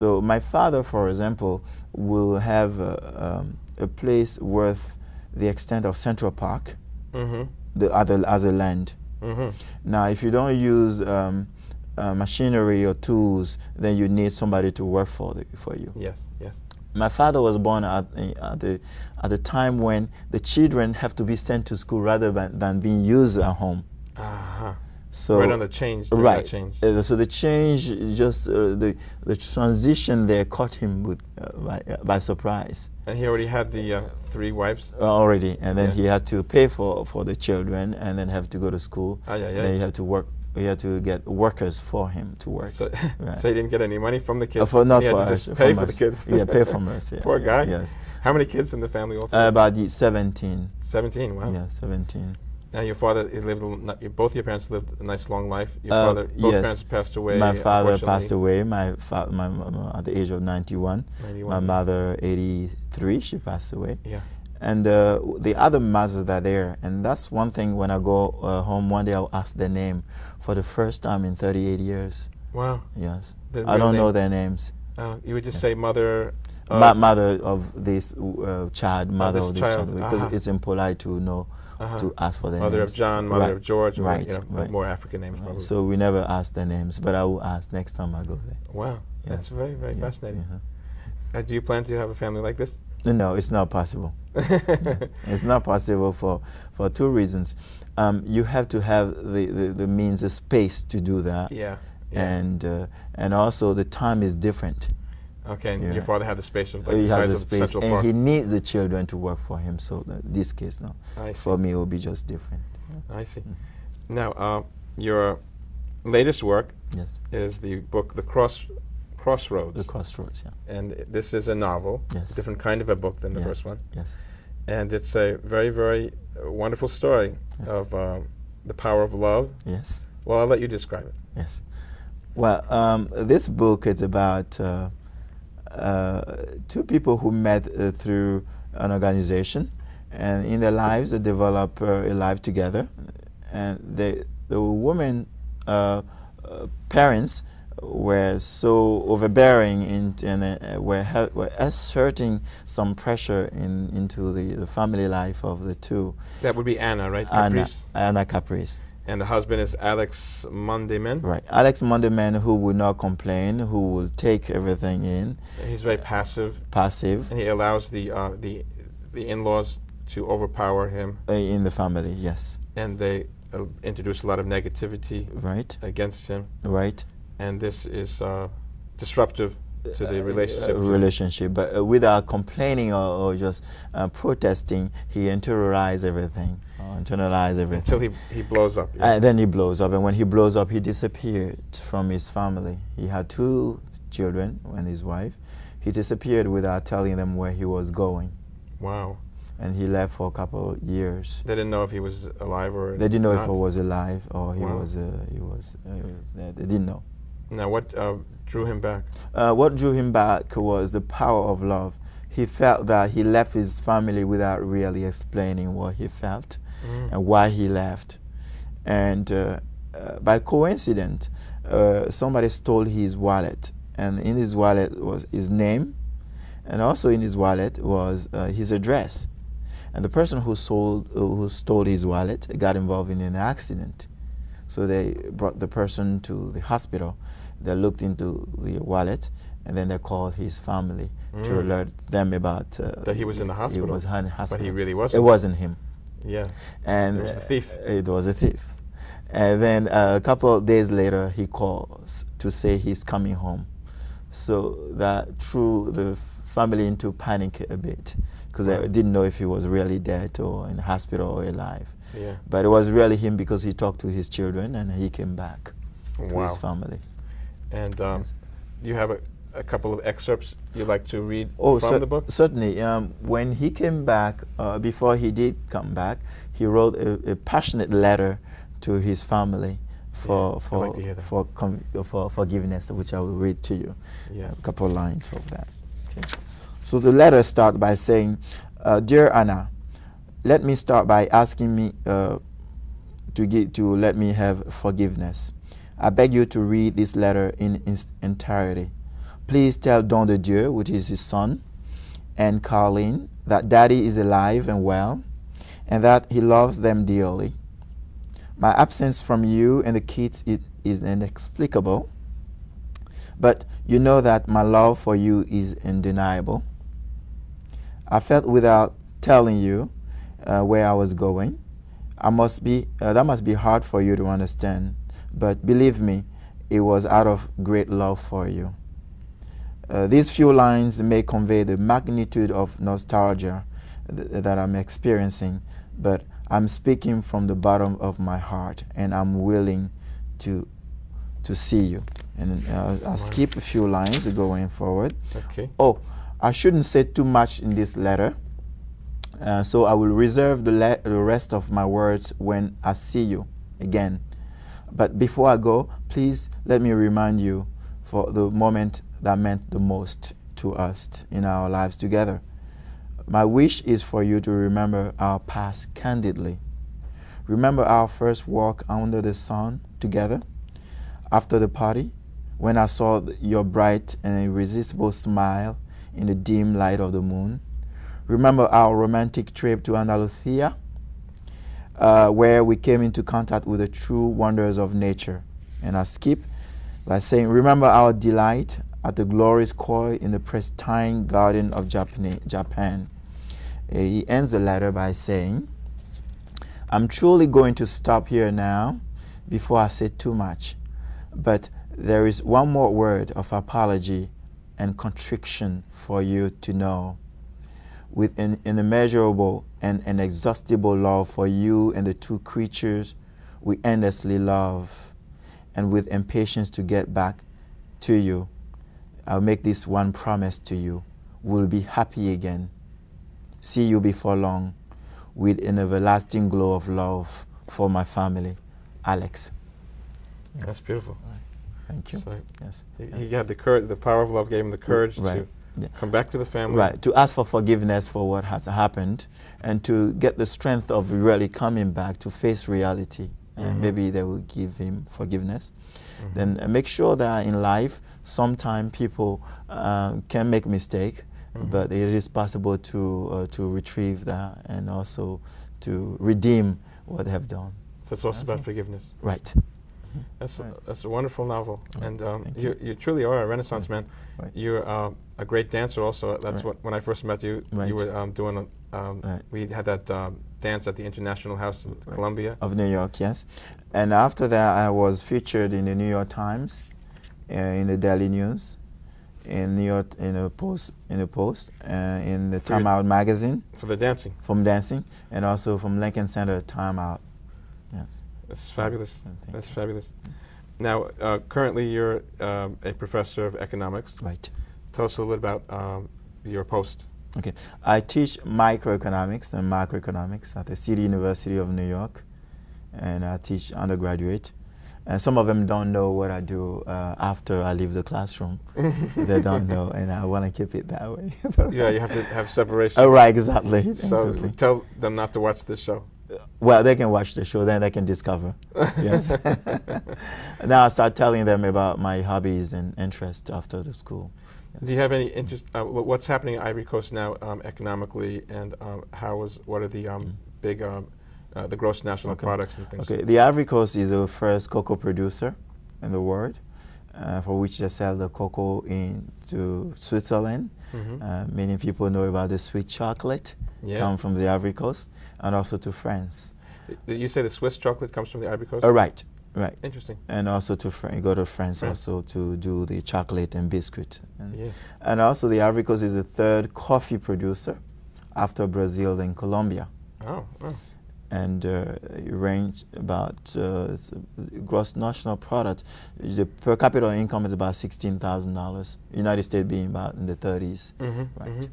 So my father, for example, will have a place worth the extent of Central Park, the other as a land. Now, if you don't use machinery or tools, then you need somebody to work for you. Yes, yes. My father was born at the time when the children have to be sent to school rather than being used at home. So right on the change. Right. Change. So the change, just the transition there caught him by surprise. And he already had the 3 wives? Already, and then he had to pay for the children, and then have to go to school. Then he had to work. He had to get workers for him to work. So, so he didn't get any money from the kids? Not he had for to us. Just pay for the kids? Yeah, pay from us. Yeah. Poor guy. Yes. How many kids in the family altogether? About 17. 17, wow. Yeah, 17. Now your father, he lived, both your parents lived a nice long life. Your father, both parents passed away. My father passed away at the age of 91. My mother, 83, she passed away. Yeah. And the other mothers are there. And that's one thing when I go home, one day I'll ask their name for the first time in 38 years. Wow. Yes. I don't know their names. You would just say mother mother of this child, mother of this child, because it's impolite to know, to ask for their mother names. Of John, mother of George, right, you know, more African names probably. So we never ask their names, but I will ask next time I go there. Wow, that's very, very fascinating. Do you plan to have a family like this? No, it's not possible. It's not possible for 2 reasons. You have to have the means, the space to do that. Yeah. And also the time is different. Okay, and your father had the space of like he the size has the of space, Central and Park. he needs the children to work for him. So this case, no. For me, it will be just different. I see. Now, your latest work is the book, The Crossroads. The Crossroads, yeah. And this is a novel, different kind of a book than the first one. Yes. And it's a very, very wonderful story of the power of love. Yes. Well, I'll let you describe it. Yes. Well, this book is about 2 people who met through an organization, and in their lives they develop a life together. And the woman parents were so overbearing and were asserting some pressure into the family life of the 2. That would be Anna, right? Caprice. Anna Caprice. And the husband is Alex Mondeman? Right. Alex Mondeman, who would not complain, who will take everything in. He's very passive. Passive. And he allows the in-laws to overpower him. In the family, yes. And they introduce a lot of negativity against him. Right. And this is disruptive to the relationship. But without complaining or just protesting, he internalized everything. Until he blows up. And then he blows up. And when he blows up, he disappeared from his family. He had 2 children and his wife. He disappeared without telling them where he was going. Wow. And he left for a couple of years. They didn't know if he was alive or They didn't know if he was alive or he was there. They didn't know. Now, what drew him back? What drew him back was the power of love. He felt that he left his family without really explaining what he felt and why he left. And by coincidence, somebody stole his wallet. And in his wallet was his name, and also in his wallet was his address. And the person who stole his wallet got involved in an accident. So they brought the person to the hospital. They looked into the wallet, and then they called his family to alert them about that he was in the hospital. He was in the hospital. But he really wasn't. It wasn't him. Yeah. And it was a thief. It was a thief. And then a couple of days later, he calls to say he's coming home. So that threw the family into panic a bit, because they didn't know if he was really dead or in the hospital or alive. Yeah. But it was really him, because he talked to his children and he came back to his family. And you have a couple of excerpts you'd like to read from the book? Certainly. When he came back, before he did come back, he wrote a passionate letter to his family for forgiveness, which I will read to you. Yes. A couple of lines of that. Okay. So the letter starts by saying, "Dear Anna, let me start by asking me to let me have forgiveness. I beg you to read this letter in its entirety. please tell Don de Dieu, which is his son, and Carlene, that Daddy is alive and well, and that he loves them dearly. My absence from you and the kids is inexplicable, but you know that my love for you is undeniable. I felt without telling you where I was going. That must be hard for you to understand, but believe me, it was out of great love for you. These few lines may convey the magnitude of nostalgia that I'm experiencing, but I'm speaking from the bottom of my heart, and I'm willing to see you. And I'll skip a few lines going forward. Okay. Oh, I shouldn't say too much in this letter, so I will reserve the rest of my words when I see you again. But before I go, please let me remind you for the moment that meant the most to us in our lives together. My wish is for you to remember our past candidly. Remember our first walk under the sun together after the party, when I saw your bright and irresistible smile in the dim light of the moon. Remember our romantic trip to Andalusia, where we came into contact with the true wonders of nature. And I skip by saying, remember our delight at the glorious koi in the pristine garden of Japan. He ends the letter by saying, I'm truly going to stop here now before I say too much, but there is one more word of apology and contrition for you to know. With an immeasurable and inexhaustible love for you and the two creatures we endlessly love, and with impatience to get back to you, I'll make this one promise to you. We'll be happy again. See you before long with an everlasting glow of love for my family. Alex. Yes. That's beautiful. Right. Thank you. So yes. He had the courage, the power of love gave him the courage to come back to the family. Right, to ask for forgiveness for what has happened and to get the strength of really coming back to face reality. And maybe they will give him forgiveness. Then make sure that in life, sometimes people can make mistake, but it is possible to retrieve that and also to redeem what they have done. So it's also about forgiveness. Right. That's a wonderful novel, and you. you truly are a Renaissance man. Right. You're a great dancer also. That's when I first met you. Right. You were doing we had that dance at the International House in Columbia of New York, yes. And after that, I was featured in the New York Times, in the Daily News, in New York, in the Post, in the Time Out magazine for the dancing. From dancing, and also from Lincoln Center Time Out. Yes. This is fabulous. That's fabulous. Now, currently you're a professor of economics. Right. Tell us a little bit about your post. Okay. I teach microeconomics and macroeconomics at the City University of New York, and I teach undergraduate. And some of them don't know what I do after I leave the classroom. They don't know, and I want to keep it that way. Yeah, you have to have separation. Oh, right, exactly. So tell them not to watch this show. Well, they can watch the show, then they can discover. Yes. Now I start telling them about my hobbies and interests after the school. Yes. Do you have any interest? What's happening in Ivory Coast now economically, and what are the big the gross national products and things? Okay, the Ivory Coast is the first cocoa producer in the world, for which they sell the cocoa into Switzerland. Many people know about the sweet chocolate, come from the Ivory Coast, and also to France. You say the Swiss chocolate comes from the Ivory Coast? Right. Right. Interesting. And also to go to France also to do the chocolate and biscuit. And also the Ivory Coast is the third coffee producer after Brazil and Colombia. Oh. And it range about gross national product. The per capita income is about $16,000. United States being about in the 30s. Right.